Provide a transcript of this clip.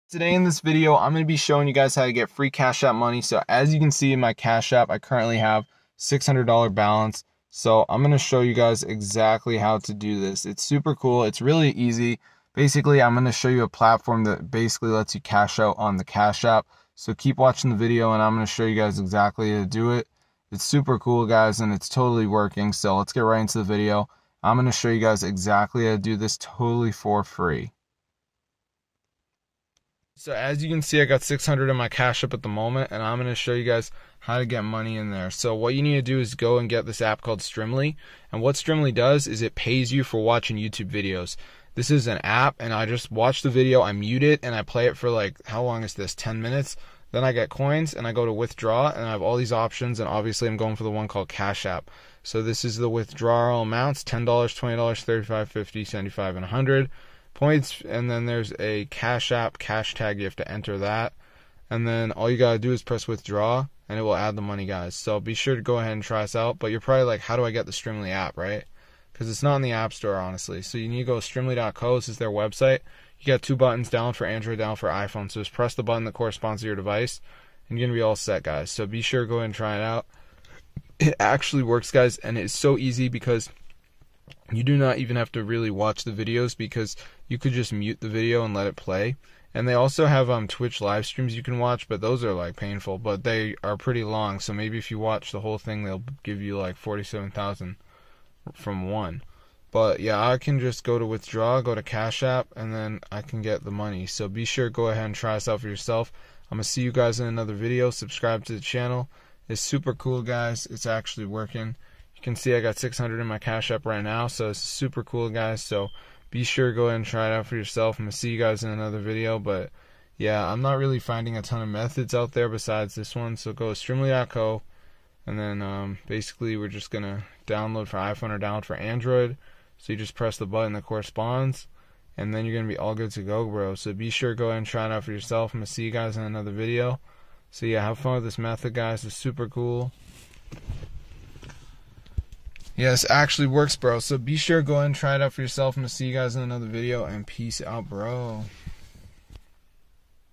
Today in this video, I'm going to be showing you guys how to get free Cash App money. So as you can see in my Cash App, I currently have $600 balance. So I'm going to show you guys exactly how to do this. It's super cool. It's really easy. Basically, I'm going to show you a platform that basically lets you cash out on the Cash App. So keep watching the video and I'm going to show you guys exactly how to do it. It's super cool, guys, and it's totally working. So let's get right into the video. I'm going to show you guys exactly how to do this totally for free. So as you can see, I got 600 in my Cash App at the moment, and I'm going to show you guys how to get money in there. So what you need to do is go and get this app called Streamly. And what Streamly does is it pays you for watching YouTube videos. This is an app, and I just watch the video, I mute it, and I play it for like, how long is this, 10 minutes? Then I get coins, and I go to withdraw, and I have all these options, and obviously I'm going for the one called Cash App. So this is the withdrawal amounts, $10, $20, $35, $50, $75, and $100. Points, and then there's a Cash App cash tag. You have to enter that, and then all you gotta do is press withdraw and it will add the money, guys. So be sure to go ahead and try this out. But you're probably like, how do I get the Streamly app, right? Because it's not in the app store, honestly. So you need to go to streamly.co. This is their website. You got two buttons, down for Android, down for iPhone. So just press the button that corresponds to your device and you're gonna be all set, guys. So be sure to go ahead and try it out. It actually works, guys, and it's so easy because you do not even have to really watch the videos, because you could just mute the video and let it play. And they also have Twitch live streams you can watch, but those are like painful, but they are pretty long. So maybe if you watch the whole thing, they'll give you like 47,000 from one. But yeah, I can just go to withdraw, go to Cash App, and then I can get the money. So be sure to go ahead and try this out for yourself. I'm going to see you guys in another video. Subscribe to the channel. It's super cool, guys. It's actually working. You can see I got 600 in my Cash App right now, so it's super cool, guys. So be sure to go ahead and try it out for yourself. I'm going to see you guys in another video. But yeah, I'm not really finding a ton of methods out there besides this one. So go to streamly.co, and then basically we're just going to download for iPhone or download for Android. So you just press the button that corresponds, and then you're going to be all good to go, bro. So be sure to go ahead and try it out for yourself. I'm going to see you guys in another video. So yeah, have fun with this method, guys. It's super cool. Yeah, this actually works, bro. So be sure to go ahead and try it out for yourself. I'm going to see you guys in another video, and peace out, bro.